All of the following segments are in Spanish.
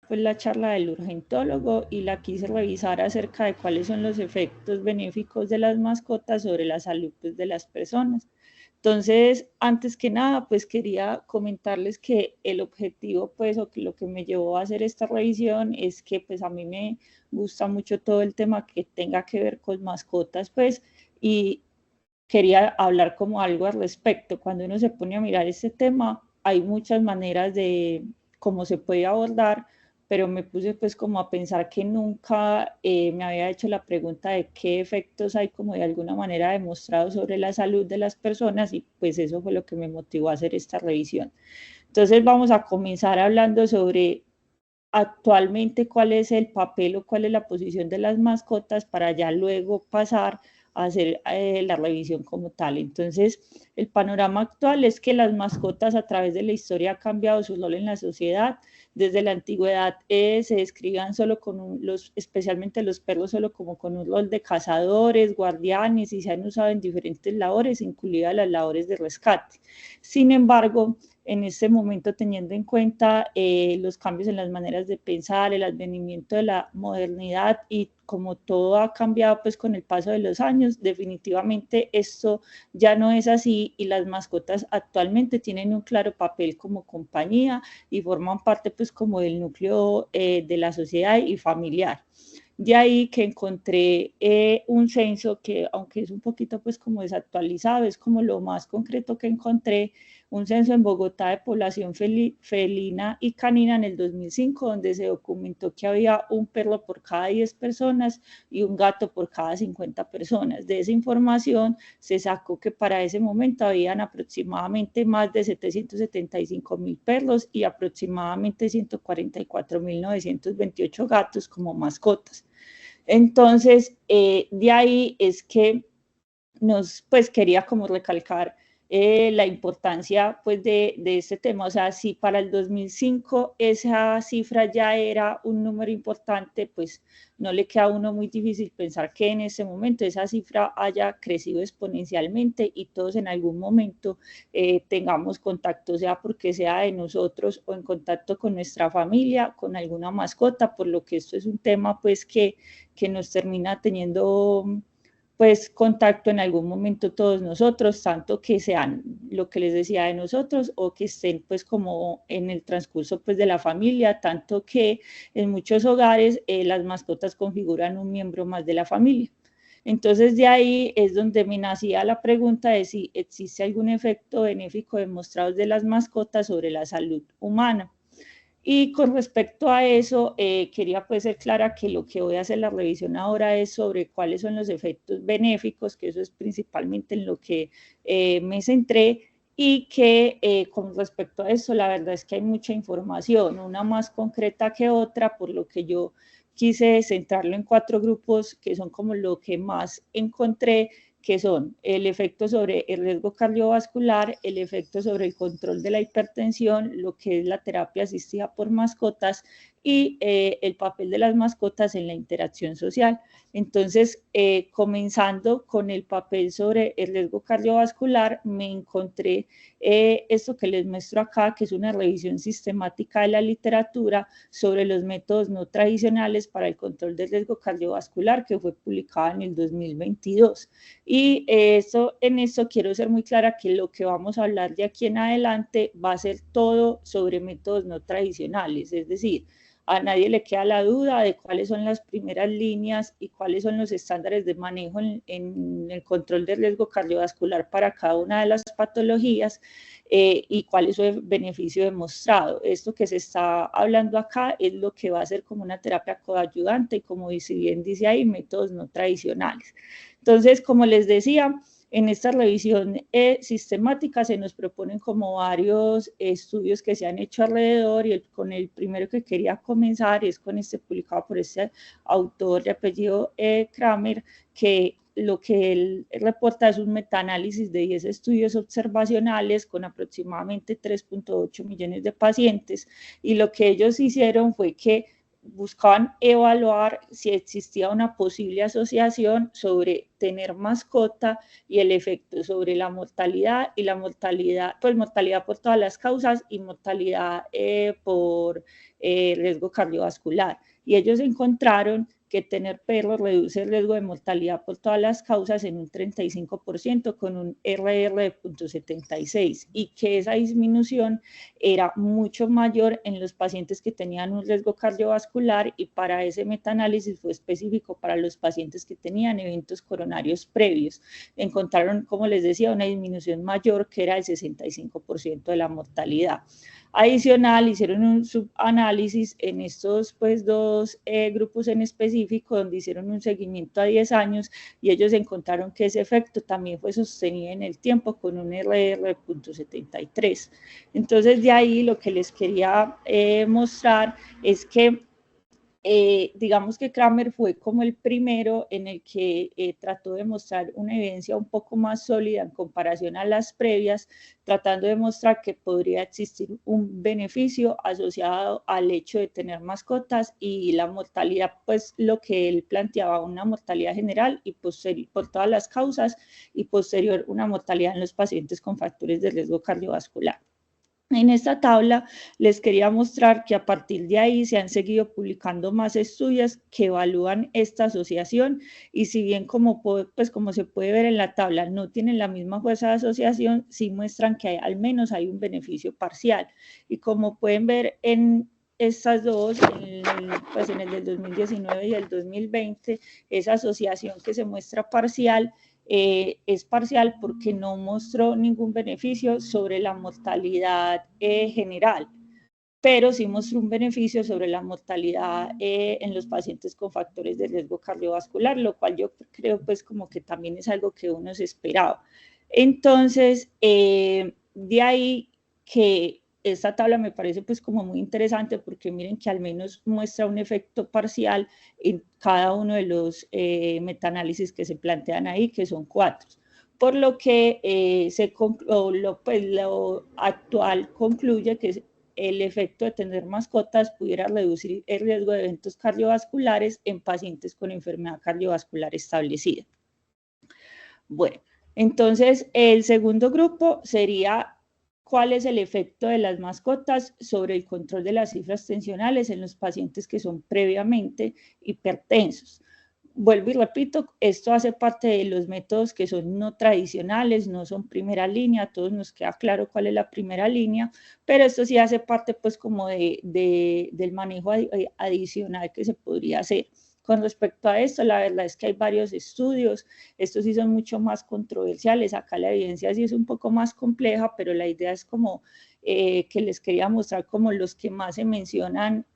pues la charla del urgentólogo y la quise revisar acerca de cuáles son los efectos benéficos de las mascotas sobre la salud pues, de las personas. Entonces, antes que nada, pues quería comentarles que el objetivo, pues, o que lo que me llevó a hacer esta revisión es que, pues, a mí me gusta mucho todo el tema que tenga que ver con mascotas, pues, y quería hablar como algo al respecto. Cuando uno se pone a mirar este tema, hay muchas maneras de cómo se puede abordar, pero me puse pues como a pensar que nunca me había hecho la pregunta de qué efectos hay como de alguna manera demostrados sobre la salud de las personas y pues eso fue lo que me motivó a hacer esta revisión. Entonces vamos a comenzar hablando sobre actualmente cuál es el papel o cuál es la posición de las mascotas para ya luego pasar a hacer la revisión como tal. Entonces, el panorama actual es que las mascotas a través de la historia han cambiado su rol en la sociedad. Desde la antigüedad se describían solo con especialmente los perros, solo como con un rol de cazadores, guardianes y se han usado en diferentes labores, incluidas las labores de rescate. Sin embargo, en este momento, teniendo en cuenta los cambios en las maneras de pensar, el advenimiento de la modernidad y como todo ha cambiado pues con el paso de los años, definitivamente esto ya no es así y las mascotas actualmente tienen un claro papel como compañía y forman parte pues como del núcleo de la sociedad y familiar. De ahí que encontré un censo que, aunque es un poquito pues como desactualizado, es como lo más concreto que encontré, un censo en Bogotá de población felina y canina en el 2005, donde se documentó que había un perro por cada 10 personas y un gato por cada 50 personas. De esa información se sacó que para ese momento habían aproximadamente más de 775.000 perros y aproximadamente 144.928 gatos como mascotas. Entonces, de ahí es que pues quería como recalcar la importancia pues de este tema. O sea, si para el 2005 esa cifra ya era un número importante, pues no le queda a uno muy difícil pensar que en ese momento esa cifra haya crecido exponencialmente y todos en algún momento tengamos contacto, sea porque sea de nosotros o en contacto con nuestra familia, con alguna mascota, por lo que esto es un tema pues que nos termina teniendo pues contacto en algún momento todos nosotros, tanto que sean lo que les decía de nosotros o que estén pues como en el transcurso pues de la familia, tanto que en muchos hogares las mascotas configuran un miembro más de la familia. Entonces de ahí es donde me nacía la pregunta de si existe algún efecto benéfico demostrado de las mascotas sobre la salud humana. Y con respecto a eso, quería pues ser clara que lo que voy a hacer la revisión ahora es sobre cuáles son los efectos benéficos, que eso es principalmente en lo que me centré, y que con respecto a eso, la verdad es que hay mucha información, una más concreta que otra, por lo que yo quise centrarlo en 4 grupos que son como lo que más encontré, que son el efecto sobre el riesgo cardiovascular, el efecto sobre el control de la hipertensión, lo que es la terapia asistida por mascotas y el papel de las mascotas en la interacción social. Entonces, comenzando con el papel sobre el riesgo cardiovascular, me encontré esto que les muestro acá, que es una revisión sistemática de la literatura sobre los métodos no tradicionales para el control del riesgo cardiovascular, que fue publicada en el 2022. Y en eso quiero ser muy clara que lo que vamos a hablar de aquí en adelante va a ser todo sobre métodos no tradicionales, es decir, a nadie le queda la duda de cuáles son las primeras líneas y cuáles son los estándares de manejo en el control del riesgo cardiovascular para cada una de las patologías y cuál es su beneficio demostrado. Esto que se está hablando acá es lo que va a ser como una terapia coayudante y como bien dice ahí, métodos no tradicionales. Entonces, como les decía, en esta revisión sistemática se nos proponen como varios estudios que se han hecho alrededor y con el primero que quería comenzar es con este publicado por este autor de apellido Kramer, que lo que él reporta es un metaanálisis de 10 estudios observacionales con aproximadamente 3.8 millones de pacientes y lo que ellos hicieron fue que buscaban evaluar si existía una posible asociación sobre tener mascota y el efecto sobre la mortalidad, y la mortalidad, pues mortalidad por todas las causas y mortalidad por riesgo cardiovascular. Y ellos encontraron que tener perros reduce el riesgo de mortalidad por todas las causas en un 35% con un RR de 0.76, y que esa disminución era mucho mayor en los pacientes que tenían un riesgo cardiovascular, y para ese metaanálisis fue específico para los pacientes que tenían eventos coronarios previos. Encontraron, como les decía, una disminución mayor que era el 65% de la mortalidad. Adicional, hicieron un subanálisis en estos pues, dos grupos en específico, donde hicieron un seguimiento a 10 años, y ellos encontraron que ese efecto también fue sostenido en el tiempo con un RR de 0.73. Entonces, de ahí lo que les quería mostrar es que digamos que Kramer fue como el primero en el que trató de mostrar una evidencia un poco más sólida en comparación a las previas, tratando de mostrar que podría existir un beneficio asociado al hecho de tener mascotas, y la mortalidad, pues lo que él planteaba, una mortalidad general y posterior por todas las causas, y posterior una mortalidad en los pacientes con factores de riesgo cardiovascular. En esta tabla les quería mostrar que a partir de ahí se han seguido publicando más estudios que evalúan esta asociación, y si bien como se puede ver en la tabla no tienen la misma fuerza de asociación, sí muestran que al menos hay un beneficio parcial. Y como pueden ver en estas dos, en el del 2019 y el 2020, esa asociación que se muestra parcial es parcial porque no mostró ningún beneficio sobre la mortalidad general, pero sí mostró un beneficio sobre la mortalidad en los pacientes con factores de riesgo cardiovascular, lo cual yo creo pues como que también es algo que uno se esperaba. Entonces, de ahí que esta tabla me parece pues como muy interesante, porque miren que al menos muestra un efecto parcial en cada uno de los metaanálisis que se plantean ahí, que son 4. Por lo que lo actual concluye que el efecto de tener mascotas pudiera reducir el riesgo de eventos cardiovasculares en pacientes con enfermedad cardiovascular establecida. Bueno, entonces el segundo grupo sería cuál es el efecto de las mascotas sobre el control de las cifras tensionales en los pacientes que son previamente hipertensos. Vuelvo y repito, esto hace parte de los métodos que son no tradicionales, no son primera línea, a todos nos queda claro cuál es la primera línea, pero esto sí hace parte pues como del manejo adicional que se podría hacer. Con respecto a esto, la verdad es que hay varios estudios, estos sí son mucho más controversiales, acá la evidencia sí es un poco más compleja, pero la idea es como que les quería mostrar como los que más se mencionan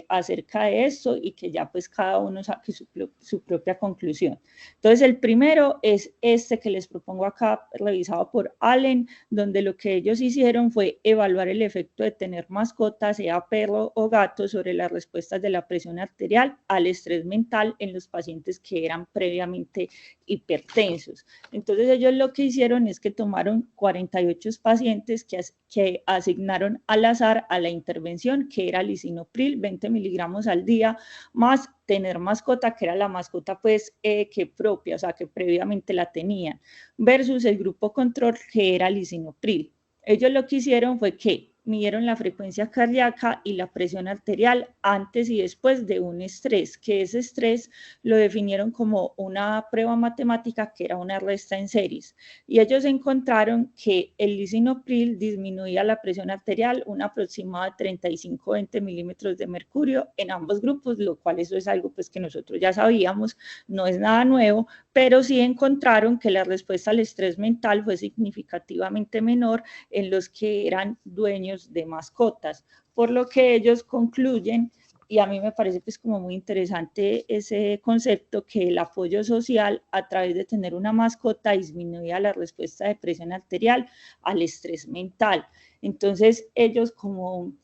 acerca de esto, y que ya pues cada uno saque su propia conclusión. Entonces el primero es este que les propongo acá, revisado por Allen, donde lo que ellos hicieron fue evaluar el efecto de tener mascotas, sea perro o gato, sobre las respuestas de la presión arterial al estrés mental en los pacientes que eran previamente hipertensos. Entonces ellos lo que hicieron es que tomaron 48 pacientes que asignaron al azar a la intervención, que era lisinopril, 20 miligramos al día, más tener mascota, que era la mascota pues que propia, o sea que previamente la tenían, versus el grupo control, que era lisinopril. Ellos lo que hicieron fue que midieron la frecuencia cardíaca y la presión arterial antes y después de un estrés, que ese estrés lo definieron como una prueba matemática que era una resta en series, y ellos encontraron que el lisinopril disminuía la presión arterial un aproximado de 35-20 milímetros de mercurio en ambos grupos, lo cual eso es algo pues que nosotros ya sabíamos, no es nada nuevo, pero sí encontraron que la respuesta al estrés mental fue significativamente menor en los que eran dueños de mascotas, por lo que ellos concluyen, y a mí me parece pues como muy interesante ese concepto, que el apoyo social a través de tener una mascota disminuía la respuesta de presión arterial al estrés mental. Entonces ellos como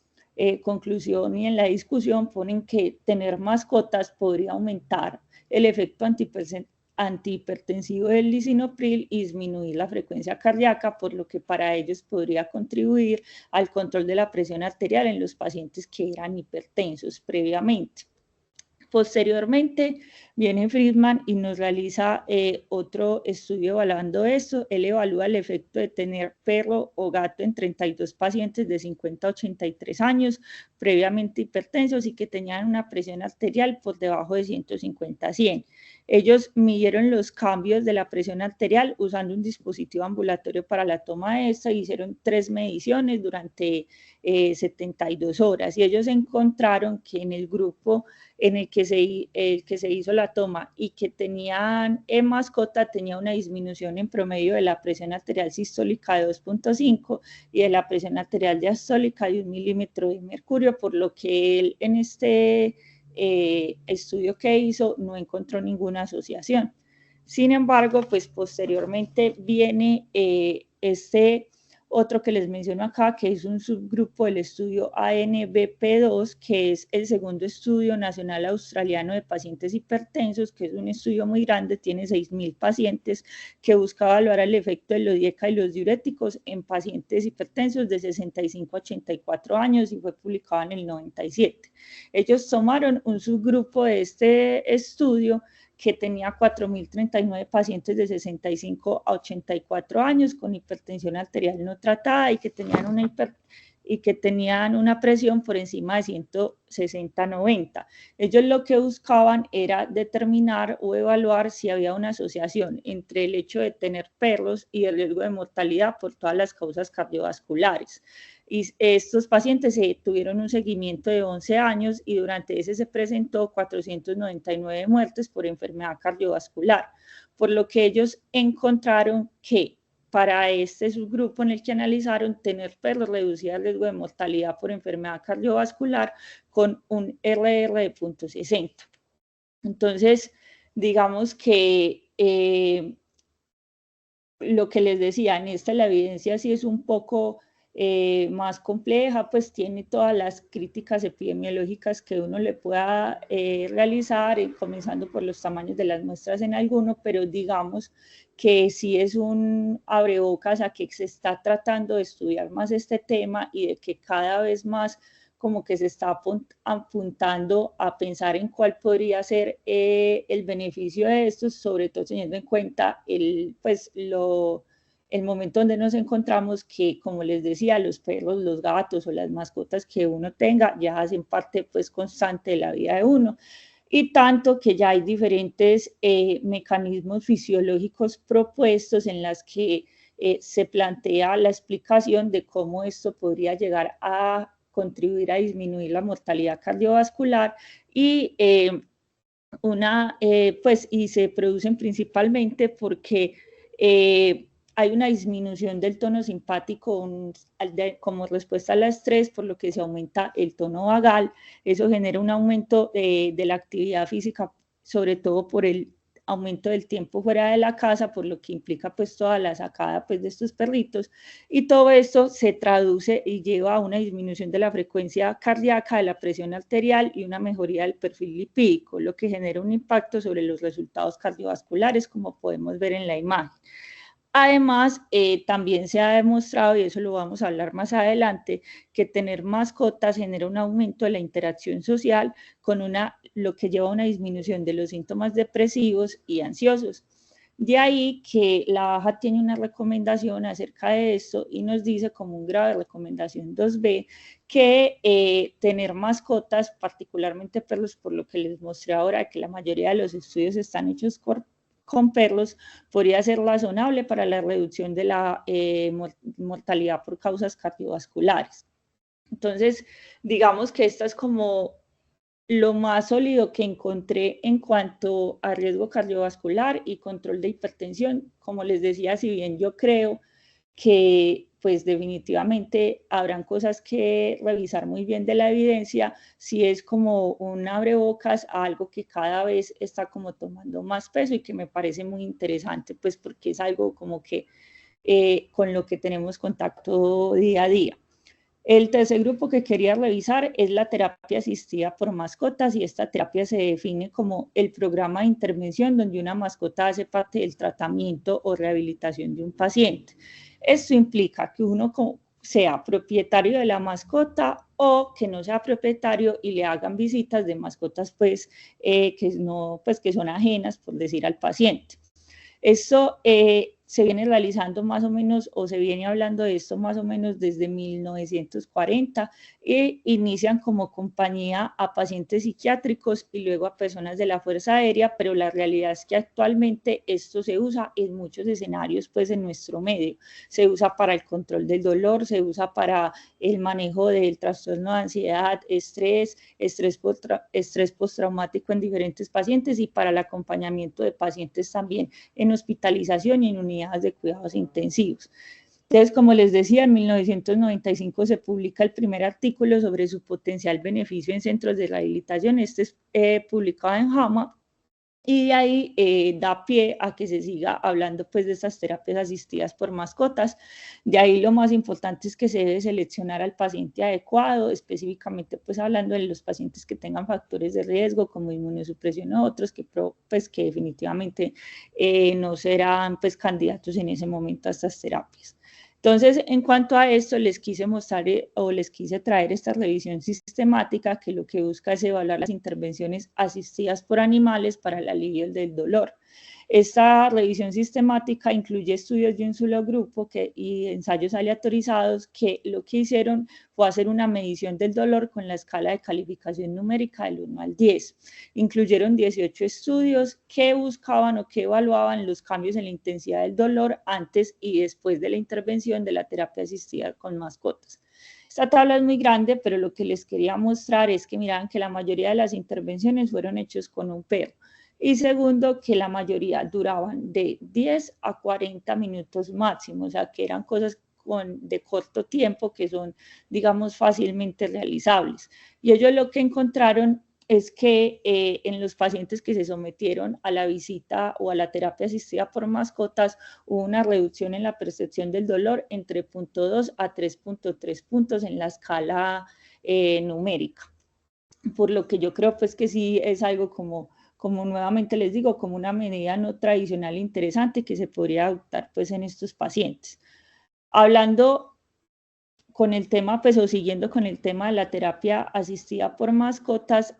conclusión y en la discusión ponen que tener mascotas podría aumentar el efecto antihipertensivo del lisinopril y disminuir la frecuencia cardíaca, por lo que para ellos podría contribuir al control de la presión arterial en los pacientes que eran hipertensos previamente. Posteriormente viene Friedman y nos realiza otro estudio evaluando esto. Él evalúa el efecto de tener perro o gato en 32 pacientes de 50 a 83 años, previamente hipertensos y que tenían una presión arterial por debajo de 150 a 100. Ellos midieron los cambios de la presión arterial usando un dispositivo ambulatorio para la toma de esta, hicieron 3 mediciones durante 72 horas y ellos encontraron que en el grupo en el que se hizo la toma y que tenían mascota tenía una disminución en promedio de la presión arterial sistólica de 2.5 y de la presión arterial diastólica de 1 milímetro de mercurio, por lo que él en este estudio que hizo no encontró ninguna asociación. Sin embargo, pues posteriormente viene otro que les menciono acá, que es un subgrupo del estudio ANBP2, que es el segundo estudio nacional australiano de pacientes hipertensos, que es un estudio muy grande, tiene 6.000 pacientes, que busca evaluar el efecto de los DIECA y los diuréticos en pacientes hipertensos de 65 a 84 años y fue publicado en el 97. Ellos tomaron un subgrupo de este estudio que tenía 4.039 pacientes de 65 a 84 años con hipertensión arterial no tratada y que tenían una presión por encima de 160/90. Ellos lo que buscaban era determinar o evaluar si había una asociación entre el hecho de tener perros y el riesgo de mortalidad por todas las causas cardiovasculares. Y estos pacientes tuvieron un seguimiento de 11 años y durante ese se presentó 499 muertes por enfermedad cardiovascular, por lo que ellos encontraron que para este subgrupo en el que analizaron, tener perros reducía el riesgo de mortalidad por enfermedad cardiovascular con un RR de 0.60. Entonces, digamos que lo que les decía, en esta la evidencia sí es un poco más compleja, pues tiene todas las críticas epidemiológicas que uno le pueda realizar, comenzando por los tamaños de las muestras en alguno, pero digamos que sí es un abrebocas a que se está tratando de estudiar más este tema y de que cada vez más como que se está apuntando a pensar en cuál podría ser el beneficio de esto, sobre todo teniendo en cuenta el momento donde nos encontramos, que como les decía, los perros, los gatos o las mascotas que uno tenga ya hacen parte pues constante de la vida de uno, y tanto que ya hay diferentes mecanismos fisiológicos propuestos en las que se plantea la explicación de cómo esto podría llegar a contribuir a disminuir la mortalidad cardiovascular y y se producen principalmente porque hay una disminución del tono simpático como respuesta al estrés, por lo que se aumenta el tono vagal. Eso genera un aumento de la actividad física, sobre todo por el aumento del tiempo fuera de la casa, por lo que implica pues toda la sacada pues de estos perritos, y todo esto se traduce y lleva a una disminución de la frecuencia cardíaca, de la presión arterial y una mejoría del perfil lipídico, lo que genera un impacto sobre los resultados cardiovasculares, como podemos ver en la imagen. Además, también se ha demostrado, y eso lo vamos a hablar más adelante, que tener mascotas genera un aumento de la interacción social, con lo que lleva a una disminución de los síntomas depresivos y ansiosos. De ahí que la baja tiene una recomendación acerca de esto y nos dice como un grado de recomendación 2B que tener mascotas, particularmente perros, por lo que les mostré ahora, que la mayoría de los estudios están hechos con perros, podría ser razonable para la reducción de la mortalidad por causas cardiovasculares. Entonces, digamos que esta es como lo más sólido que encontré en cuanto a riesgo cardiovascular y control de hipertensión. Como les decía, si bien yo creo que pues definitivamente habrán cosas que revisar muy bien de la evidencia, si es como un abrebocas a algo que cada vez está como tomando más peso y que me parece muy interesante, pues porque es algo como que con lo que tenemos contacto día a día. El tercer grupo que quería revisar es la terapia asistida por mascotas, y esta terapia se define como el programa de intervención donde una mascota hace parte del tratamiento o rehabilitación de un paciente. Esto implica que uno sea propietario de la mascota o que no sea propietario y le hagan visitas de mascotas pues, que son ajenas, por decir, al paciente. Esto se viene realizando más o menos, o se viene hablando de esto más o menos desde 1940, e inician como compañía a pacientes psiquiátricos y luego a personas de la Fuerza Aérea, pero la realidad es que actualmente esto se usa en muchos escenarios pues en nuestro medio. Se usa para el control del dolor, se usa para el manejo del trastorno de ansiedad, estrés postraumático en diferentes pacientes y para el acompañamiento de pacientes también en hospitalización y en unidades de cuidados intensivos. Entonces, como les decía, en 1995 se publica el primer artículo sobre su potencial beneficio en centros de rehabilitación. Este es publicado en JAMA y de ahí da pie a que se siga hablando pues de estas terapias asistidas por mascotas. De ahí lo más importante es que se debe seleccionar al paciente adecuado, específicamente pues hablando de los pacientes que tengan factores de riesgo como inmunosupresión u otros que definitivamente no serán pues candidatos en ese momento a estas terapias. Entonces, en cuanto a esto, les quise mostrar o les quise traer esta revisión sistemática que lo que busca es evaluar las intervenciones asistidas por animales para el alivio del dolor. Esta revisión sistemática incluye estudios de un solo grupo y ensayos aleatorizados que lo que hicieron fue hacer una medición del dolor con la escala de calificación numérica del 1 al 10. Incluyeron 18 estudios que buscaban o que evaluaban los cambios en la intensidad del dolor antes y después de la intervención de la terapia asistida con mascotas. Esta tabla es muy grande, pero lo que les quería mostrar es que miran que la mayoría de las intervenciones fueron hechas con un perro. Y segundo, que la mayoría duraban de 10 a 40 minutos máximo, o sea, que eran cosas de corto tiempo que son, digamos, fácilmente realizables. Y ellos lo que encontraron es que en los pacientes que se sometieron a la visita o a la terapia asistida por mascotas hubo una reducción en la percepción del dolor entre 0.2 a 3.3 puntos en la escala numérica. Por lo que yo creo pues que sí es algo como nuevamente les digo, como una medida no tradicional interesante que se podría adoptar pues en estos pacientes. Hablando con el tema, pues, o siguiendo con el tema de la terapia asistida por mascotas,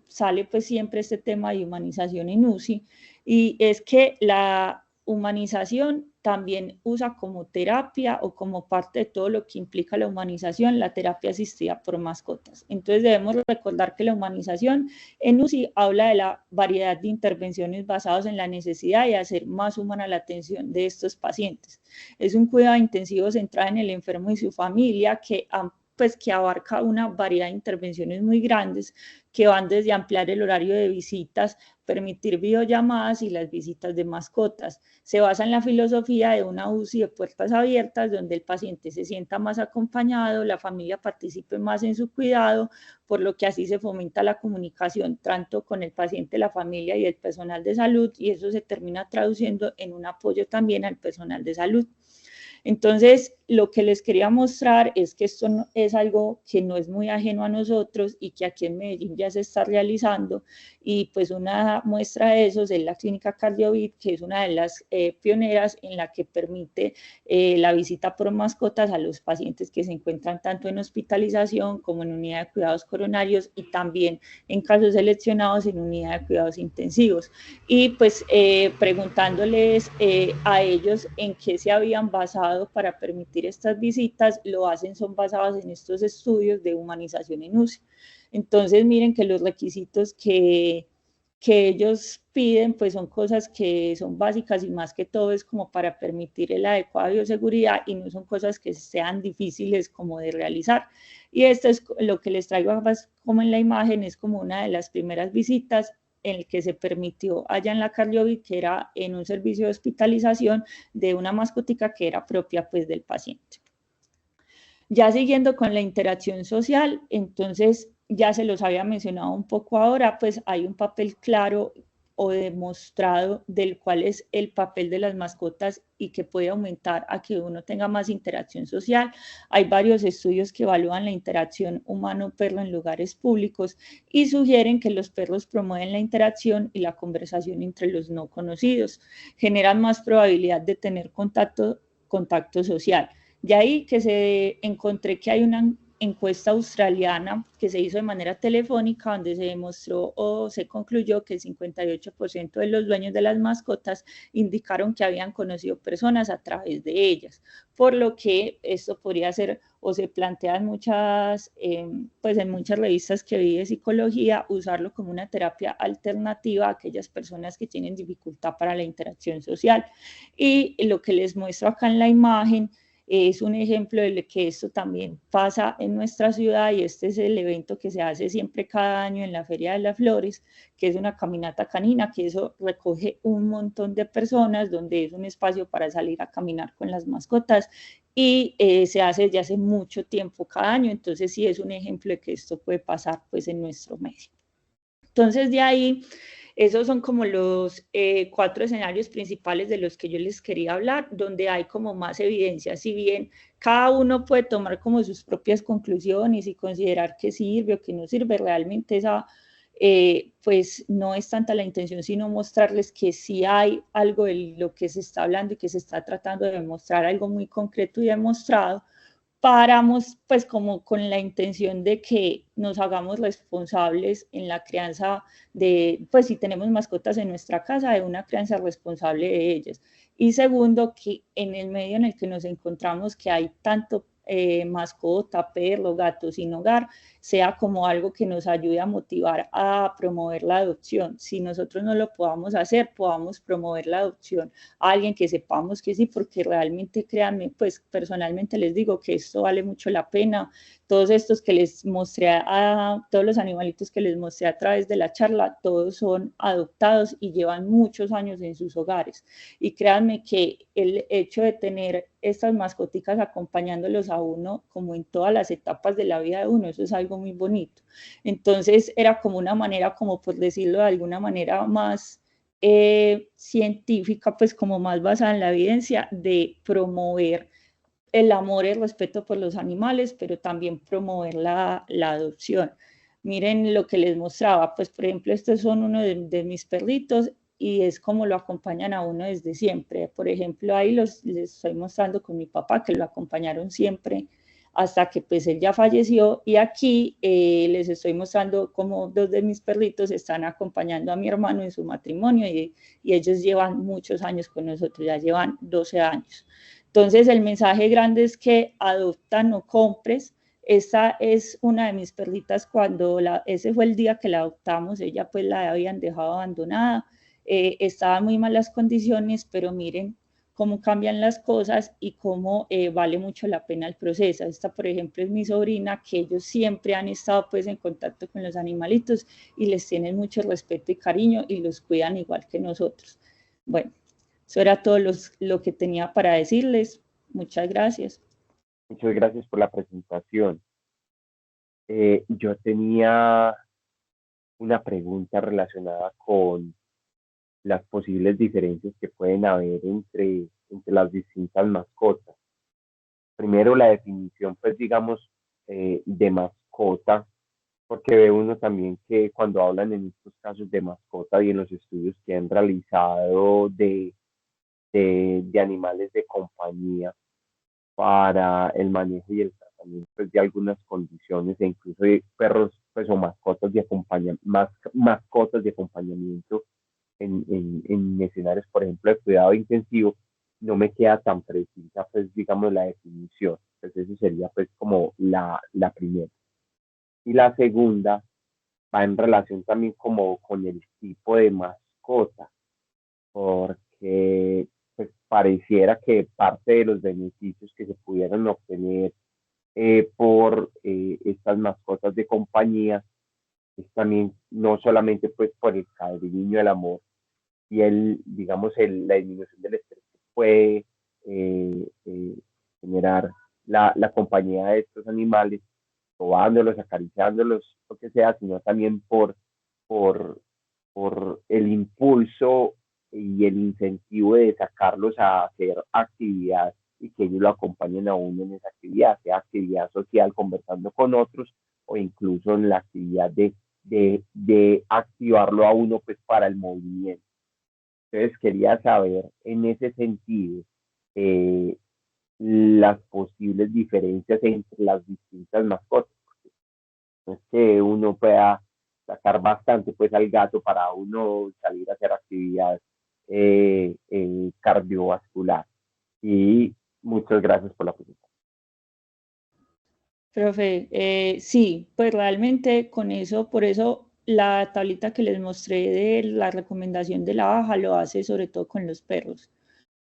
sale pues siempre este tema de humanización en UCI, y es que la humanización también usa como terapia o como parte de todo lo que implica la humanización, la terapia asistida por mascotas. Entonces debemos recordar que la humanización en UCI habla de la variedad de intervenciones basadas en la necesidad de hacer más humana la atención de estos pacientes. Es un cuidado intensivo centrado en el enfermo y su familia que abarca una variedad de intervenciones muy grandes que van desde ampliar el horario de visitas, permitir videollamadas y las visitas de mascotas. Se basa en la filosofía de una UCI de puertas abiertas donde el paciente se sienta más acompañado, la familia participe más en su cuidado, por lo que así se fomenta la comunicación tanto con el paciente, la familia y el personal de salud, y eso se termina traduciendo en un apoyo también al personal de salud. Entonces, lo que les quería mostrar es que esto es algo que no es muy ajeno a nosotros y que aquí en Medellín ya se está realizando, y pues una muestra de eso es la clínica CardioVit, que es una de las pioneras en la que permite la visita por mascotas a los pacientes que se encuentran tanto en hospitalización como en unidad de cuidados coronarios y también en casos seleccionados en unidad de cuidados intensivos. Y pues preguntándoles a ellos en qué se habían basado para permitir estas visitas, son basadas en estos estudios de humanización en UCI. Entonces, miren que los requisitos que ellos piden, pues son cosas que son básicas y más que todo es como para permitir la adecuada bioseguridad y no son cosas que sean difíciles como de realizar. Y esto es lo que les traigo como en la imagen, es como una de las primeras visitas en el que se permitió allá en la CardioVit, que era en un servicio de hospitalización de una mascotica que era propia pues del paciente. Ya siguiendo con la interacción social, entonces ya se los había mencionado un poco ahora, pues hay un papel claro o demostrado del cual es el papel de las mascotas y que puede aumentar a que uno tenga más interacción social. Hay varios estudios que evalúan la interacción humano-perro en lugares públicos y sugieren que los perros promueven la interacción y la conversación entre los no conocidos, generan más probabilidad de tener contacto social. De ahí que se encontré que hay una encuesta australiana que se hizo de manera telefónica donde se demostró o se concluyó que el 58% de los dueños de las mascotas indicaron que habían conocido personas a través de ellas, por lo que esto podría ser o se plantea en muchas, pues en muchas revistas que vi de psicología, usarlo como una terapia alternativa a aquellas personas que tienen dificultad para la interacción social. Y lo que les muestro acá en la imagen es un ejemplo de que esto también pasa en nuestra ciudad y este es el evento que se hace siempre cada año en la Feria de las Flores, que es una caminata canina, que eso recoge un montón de personas, donde es un espacio para salir a caminar con las mascotas y se hace desde hace mucho tiempo cada año, entonces sí es un ejemplo de que esto puede pasar pues en nuestro medio. Entonces de ahí esos son como los 4 escenarios principales de los que yo les quería hablar, donde hay como más evidencia. Si bien cada uno puede tomar como sus propias conclusiones y considerar que sirve o que no sirve, realmente esa, pues no es tanta la intención, sino mostrarles que sí hay algo de lo que se está hablando y que se está tratando de demostrar, algo muy concreto y demostrado, paramos pues como con la intención de que nos hagamos responsables en la crianza de, pues si tenemos mascotas en nuestra casa, de una crianza responsable de ellas. Y segundo, que en el medio en el que nos encontramos, que hay tanto mascota, perro, gato sin hogar, sea como algo que nos ayude a motivar a promover la adopción. Si nosotros no lo podamos hacer, podamos promover la adopción a alguien que sepamos que sí, porque realmente créanme, pues personalmente les digo que esto vale mucho la pena. Todos estos que les mostré, todos los animalitos que les mostré a través de la charla, todos son adoptados y llevan muchos años en sus hogares. Y créanme que el hecho de tener estas mascoticas acompañándolos a uno, como en todas las etapas de la vida de uno, eso es algo muy bonito. Entonces era como una manera, como por decirlo de alguna manera más científica, pues como más basada en la evidencia, de promover el amor y el respeto por los animales, pero también promover la adopción. Miren lo que les mostraba, pues por ejemplo, estos son uno de mis perritos y es como lo acompañan a uno desde siempre. Por ejemplo, ahí les estoy mostrando con mi papá que lo acompañaron siempre hasta que pues él ya falleció y aquí les estoy mostrando cómo 2 de mis perritos están acompañando a mi hermano en su matrimonio y ellos llevan muchos años con nosotros, ya llevan 12 años. Entonces el mensaje grande es que adopta, no compres. Esta es una de mis perritas cuando ese fue el día que la adoptamos, ella pues la habían dejado abandonada, estaba en muy malas condiciones, pero miren cómo cambian las cosas y cómo vale mucho la pena el proceso. Esta, por ejemplo, es mi sobrina, que ellos siempre han estado pues en contacto con los animalitos y les tienen mucho respeto y cariño y los cuidan igual que nosotros. Bueno, eso era todo lo que tenía para decirles. Muchas gracias. Muchas gracias por la presentación. Yo tenía una pregunta relacionada con las posibles diferencias que pueden haber entre las distintas mascotas. Primero, la definición, pues digamos, de mascota, porque ve uno también que cuando hablan en estos casos de mascota y en los estudios que han realizado de animales de compañía para el manejo y el tratamiento pues, de algunas condiciones e incluso de perros pues, o mascotas de acompañamiento, mascotas de acompañamiento en escenarios, por ejemplo, de cuidado intensivo, no me queda tan precisa, pues, digamos, la definición. Pues eso sería, pues, como la primera. Y la segunda va en relación también como con el tipo de mascota, porque pues, pareciera que parte de los beneficios que se pudieran obtener por estas mascotas de compañía es también no solamente pues por el cariño, el amor, y digamos, la disminución del estrés que puede generar la compañía de estos animales, probándolos, acariciándolos, lo que sea, sino también por, por el impulso y el incentivo de sacarlos a hacer actividad y que ellos lo acompañen a uno en esa actividad, sea actividad social conversando con otros o incluso en la actividad de activarlo a uno pues para el movimiento. Entonces quería saber en ese sentido, eh, las posibles diferencias entre las distintas mascotas. No es que uno pueda sacar bastante pues al gato para uno salir a hacer actividad cardiovascular. Y muchas gracias por la pregunta. Profe, sí, pues realmente con eso, por eso la tablita que les mostré de la recomendación de la baja lo hace sobre todo con los perros.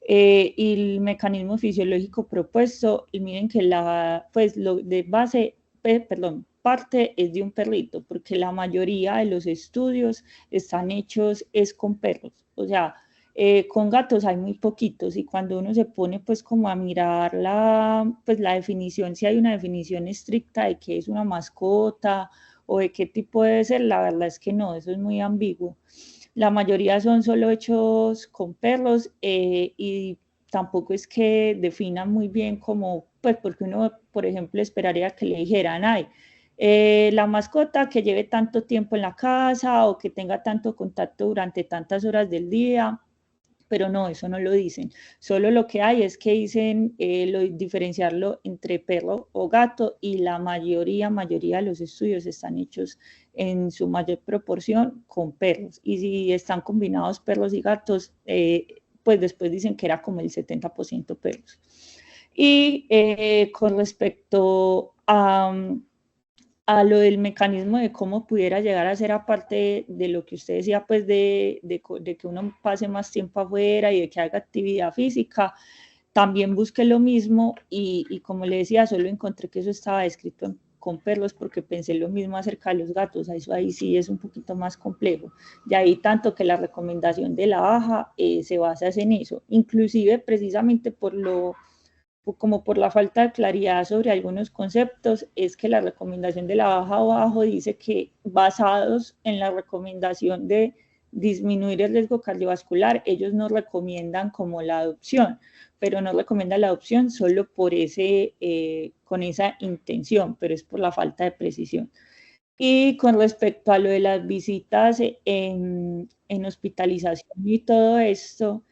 Y el mecanismo fisiológico propuesto, y miren que pues lo de base, perdón, parte es de un perrito, porque la mayoría de los estudios están hechos es con perros, o sea, con gatos hay muy poquitos y cuando uno se pone pues como a mirar pues la definición, si hay una definición estricta de qué es una mascota o de qué tipo debe ser, la verdad es que no, eso es muy ambiguo. La mayoría son solo hechos con perros y tampoco es que definan muy bien como, pues porque uno, por ejemplo, esperaría que le dijeran, ay, la mascota que lleve tanto tiempo en la casa o que tenga tanto contacto durante tantas horas del día, pero no, eso no lo dicen. Solo lo que hay es que dicen diferenciarlo entre perro o gato y la mayoría de los estudios están hechos en su mayor proporción con perros. Y si están combinados perros y gatos, pues después dicen que era como el 70% perros. Y con respecto a lo del mecanismo de cómo pudiera llegar a ser aparte de lo que usted decía, pues de que uno pase más tiempo afuera y de que haga actividad física, también busqué lo mismo y como le decía, solo encontré que eso estaba escrito con perros porque pensé lo mismo acerca de los gatos, eso ahí sí es un poquito más complejo. Y ahí tanto que la recomendación de la baja se basa en eso, inclusive precisamente como por la falta de claridad sobre algunos conceptos, es que la recomendación de la baja abajo dice que basados en la recomendación de disminuir el riesgo cardiovascular, ellos no recomiendan como la adopción, pero no recomiendan la adopción solo con esa intención, pero es por la falta de precisión. Y con respecto a lo de las visitas en hospitalización y todo esto,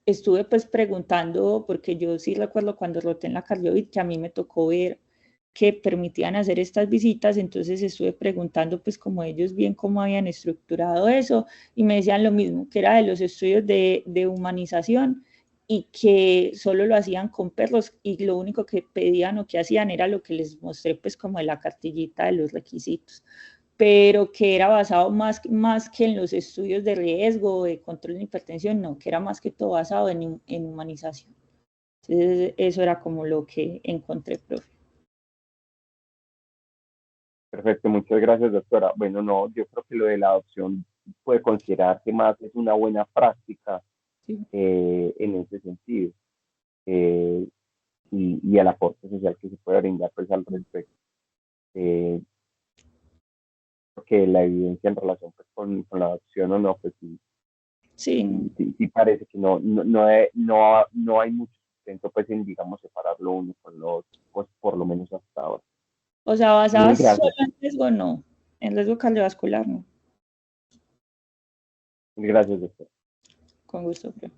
estuve pues preguntando, porque yo sí recuerdo cuando roté en la Cardiovid que a mí me tocó ver que permitían hacer estas visitas, entonces estuve preguntando pues como ellos bien cómo habían estructurado eso y me decían lo mismo, que era de los estudios de humanización y que solo lo hacían con perros y lo único que pedían o que hacían era lo que les mostré pues como de la cartillita de los requisitos, pero que era basado más que en los estudios de riesgo, de control de hipertensión, no, que era más que todo basado en humanización. Entonces eso era como lo que encontré, profe. Perfecto, muchas gracias, doctora. Bueno, no, yo creo que lo de la adopción puede considerarse más es una buena práctica Sí. en ese sentido eh, y al aporte social que se puede brindar pues al respecto. Eh, Porque la evidencia en relación pues, con la adopción o no, pues sí, Sí, no. sí parece que no hay mucho sustento pues en, digamos, separarlo uno con lo otro, pues por lo menos hasta ahora. O sea, Mil basadas solo gracias, en riesgo, no. En riesgo cardiovascular, no. mil gracias, doctor. Con gusto, profe.